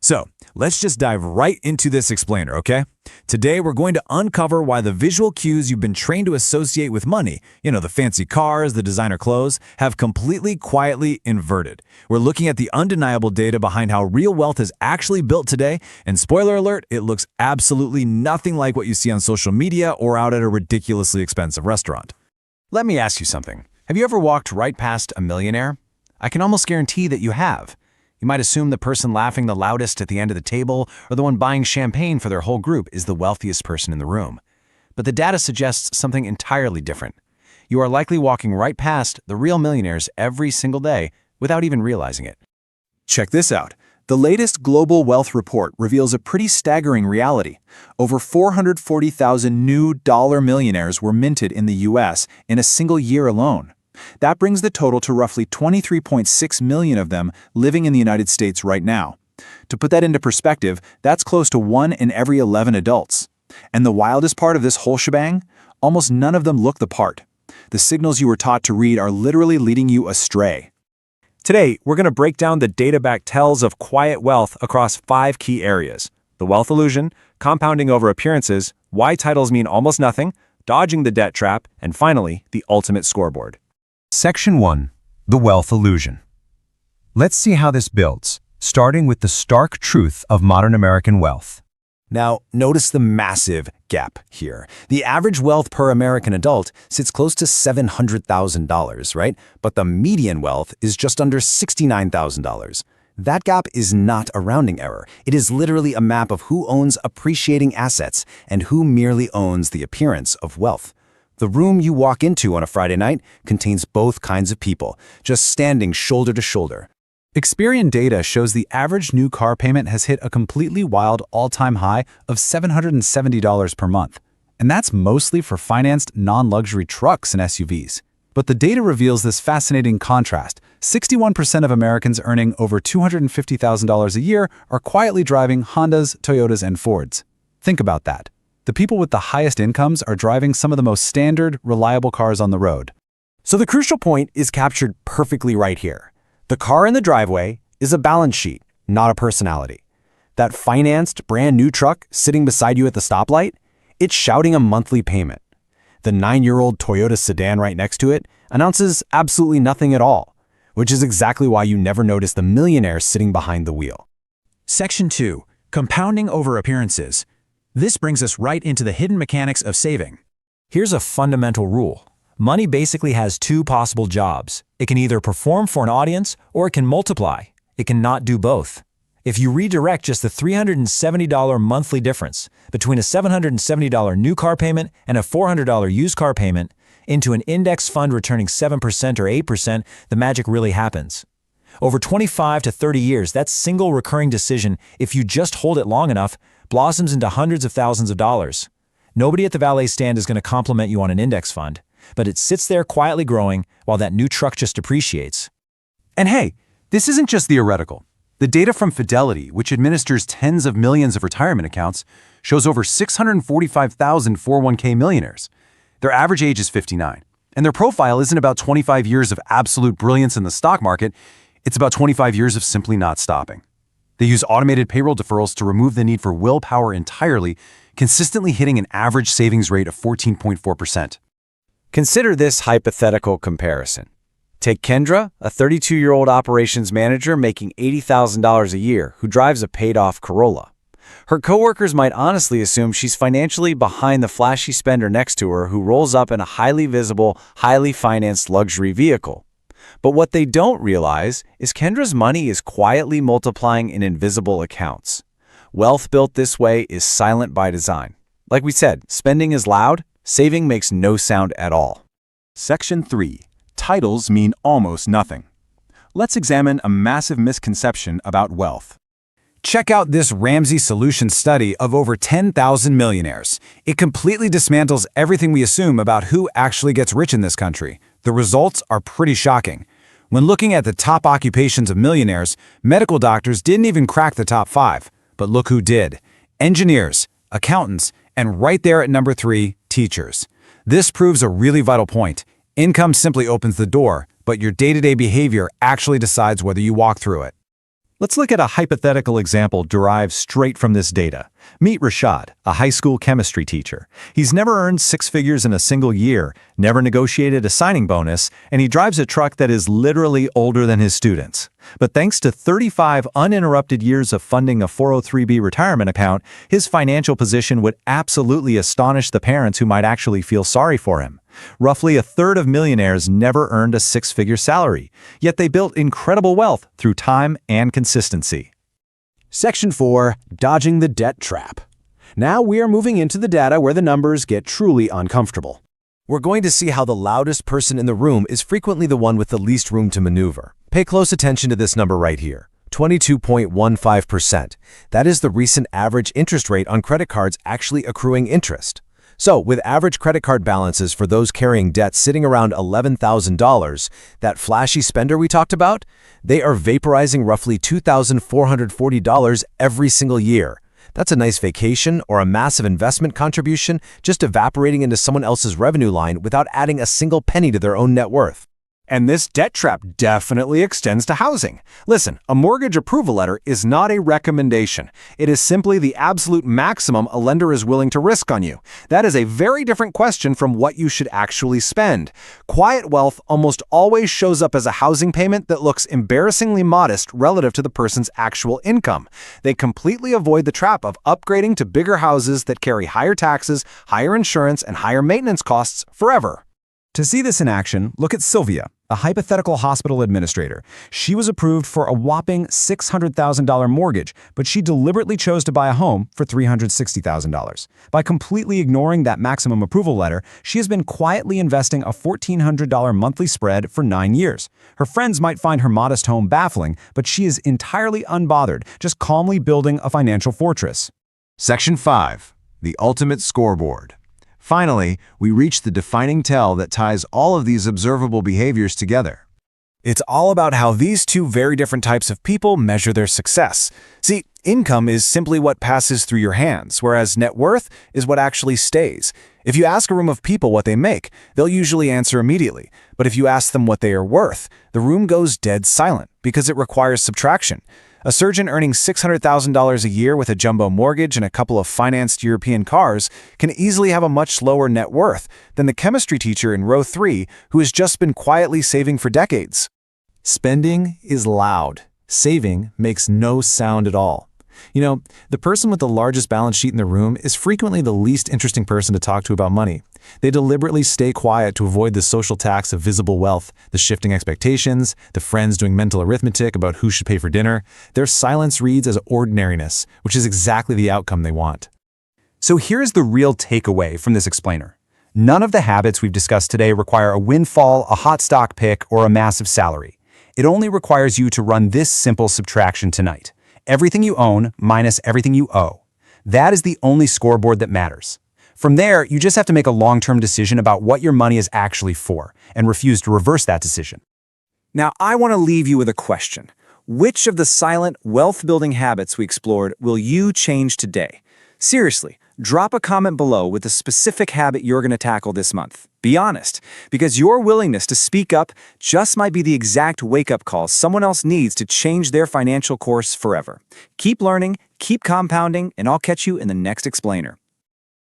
So, let's just dive right into this explainer, okay? Today, we're going to uncover why the visual cues you've been trained to associate with money, the fancy cars, the designer clothes, have completely quietly inverted. We're looking at the undeniable data behind how real wealth is actually built today, and spoiler alert, it looks absolutely nothing like what you see on social media or out at a ridiculously expensive restaurant. Let me ask you something. Have you ever walked right past a millionaire? I can almost guarantee that you have. You might assume the person laughing the loudest at the end of the table or the one buying champagne for their whole group is the wealthiest person in the room. But the data suggests something entirely different. You are likely walking right past the real millionaires every single day without even realizing it. Check this out. The latest Global Wealth Report reveals a pretty staggering reality. Over 440,000 new dollar millionaires were minted in the US in a single year alone. That brings the total to roughly 23.6 million of them living in the United States right now. To put that into perspective, that's close to 1 in every 11 adults. And the wildest part of this whole shebang? Almost none of them look the part. The signals you were taught to read are literally leading you astray. Today, we're going to break down the data-backed tells of quiet wealth across 5 key areas: the wealth illusion, compounding over appearances, why titles mean almost nothing, dodging the debt trap, and finally, the ultimate scoreboard. Section 1. The Wealth Illusion. Let's see how this builds, starting with the stark truth of modern American wealth. Now, notice the massive gap here. The average wealth per American adult sits close to $700,000, right? But the median wealth is just under $69,000. That gap is not a rounding error. It is literally a map of who owns appreciating assets and who merely owns the appearance of wealth. The room you walk into on a Friday night contains both kinds of people, just standing shoulder to shoulder. Experian data shows the average new car payment has hit a completely wild all-time high of $770 per month. And that's mostly for financed non-luxury trucks and SUVs. But the data reveals this fascinating contrast. 61% of Americans earning over $250,000 a year are quietly driving Hondas, Toyotas, and Fords. Think about that. The people with the highest incomes are driving some of the most standard, reliable cars on the road. So the crucial point is captured perfectly right here. The car in the driveway is a balance sheet, not a personality. That financed, brand new truck sitting beside you at the stoplight, it's shouting a monthly payment. The 9-year-old Toyota sedan right next to it announces absolutely nothing at all, which is exactly why you never notice the millionaire sitting behind the wheel. Section 2. Compounding over appearances. This brings us right into the hidden mechanics of saving. Here's a fundamental rule. Money basically has 2 possible jobs. It can either perform for an audience or it can multiply. It cannot do both. If you redirect just the $370 monthly difference between a $770 new car payment and a $400 used car payment into an index fund returning 7% or 8%, the magic really happens. Over 25 to 30 years, that single recurring decision, if you just hold it long enough, blossoms into hundreds of thousands of dollars. Nobody at the valet stand is going to compliment you on an index fund, but it sits there quietly growing while that new truck just depreciates. And hey, this isn't just theoretical. The data from Fidelity, which administers tens of millions of retirement accounts, shows over 645,000 401k millionaires. Their average age is 59, and their profile isn't about 25 years of absolute brilliance in the stock market, it's about 25 years of simply not stopping. They use automated payroll deferrals to remove the need for willpower entirely, consistently hitting an average savings rate of 14.4%. Consider this hypothetical comparison. Take Kendra, a 32-year-old operations manager making $80,000 a year who drives a paid-off Corolla. Her coworkers might honestly assume she's financially behind the flashy spender next to her who rolls up in a highly visible, highly financed luxury vehicle. But what they don't realize is Kendra's money is quietly multiplying in invisible accounts. Wealth built this way is silent by design. Like we said, spending is loud, saving makes no sound at all. Section 3. Titles mean almost nothing. Let's examine a massive misconception about wealth. Check out this Ramsey Solutions study of over 10,000 millionaires. It completely dismantles everything we assume about who actually gets rich in this country. The results are pretty shocking. When looking at the top occupations of millionaires, medical doctors didn't even crack the top 5. But look who did. Engineers, accountants, and right there at number 3, teachers. This proves a really vital point. Income simply opens the door, but your day-to-day behavior actually decides whether you walk through it. Let's look at a hypothetical example derived straight from this data. Meet Rashad, a high school chemistry teacher. He's never earned six figures in a single year, never negotiated a signing bonus, and he drives a truck that is literally older than his students. But thanks to 35 uninterrupted years of funding a 403b retirement account, his financial position would absolutely astonish the parents who might actually feel sorry for him. Roughly a third of millionaires never earned a six-figure salary, yet they built incredible wealth through time and consistency. Section 4. Dodging the debt trap. Now we are moving into the data where the numbers get truly uncomfortable. We're going to see how the loudest person in the room is frequently the one with the least room to maneuver. Pay close attention to this number right here, 22.15%. That is the recent average interest rate on credit cards actually accruing interest. So, with average credit card balances for those carrying debt sitting around $11,000, that flashy spender we talked about, they are vaporizing roughly $2,440 every single year. That's a nice vacation or a massive investment contribution just evaporating into someone else's revenue line without adding a single penny to their own net worth. And this debt trap definitely extends to housing. Listen, a mortgage approval letter is not a recommendation. It is simply the absolute maximum a lender is willing to risk on you. That is a very different question from what you should actually spend. Quiet wealth almost always shows up as a housing payment that looks embarrassingly modest relative to the person's actual income. They completely avoid the trap of upgrading to bigger houses that carry higher taxes, higher insurance, and higher maintenance costs forever. To see this in action, look at Sylvia, a hypothetical hospital administrator. She was approved for a whopping $600,000 mortgage, but she deliberately chose to buy a home for $360,000. By completely ignoring that maximum approval letter, she has been quietly investing a $1,400 monthly spread for 9 years. Her friends might find her modest home baffling, but she is entirely unbothered, just calmly building a financial fortress. Section 5. The Ultimate Scoreboard. Finally, we reach the defining tell that ties all of these observable behaviors together. It's all about how these two very different types of people measure their success. See, income is simply what passes through your hands, whereas net worth is what actually stays. If you ask a room of people what they make, they'll usually answer immediately. But if you ask them what they are worth, the room goes dead silent because it requires subtraction. A surgeon earning $600,000 a year with a jumbo mortgage and a couple of financed European cars can easily have a much lower net worth than the chemistry teacher in row 3 who has just been quietly saving for decades. Spending is loud. Saving makes no sound at all. You know, the person with the largest balance sheet in the room is frequently the least interesting person to talk to about money. They deliberately stay quiet to avoid the social tax of visible wealth, the shifting expectations, the friends doing mental arithmetic about who should pay for dinner. Their silence reads as ordinariness, which is exactly the outcome they want. So here's the real takeaway from this explainer. None of the habits we've discussed today require a windfall, a hot stock pick, or a massive salary. It only requires you to run this simple subtraction tonight. Everything you own minus everything you owe. That is the only scoreboard that matters. From there, you just have to make a long-term decision about what your money is actually for and refuse to reverse that decision. Now, I want to leave you with a question. Which of the silent wealth-building habits we explored will you change today? Seriously, drop a comment below with the specific habit you're going to tackle this month. Be honest, because your willingness to speak up just might be the exact wake-up call someone else needs to change their financial course forever. Keep learning, keep compounding, and I'll catch you in the next explainer.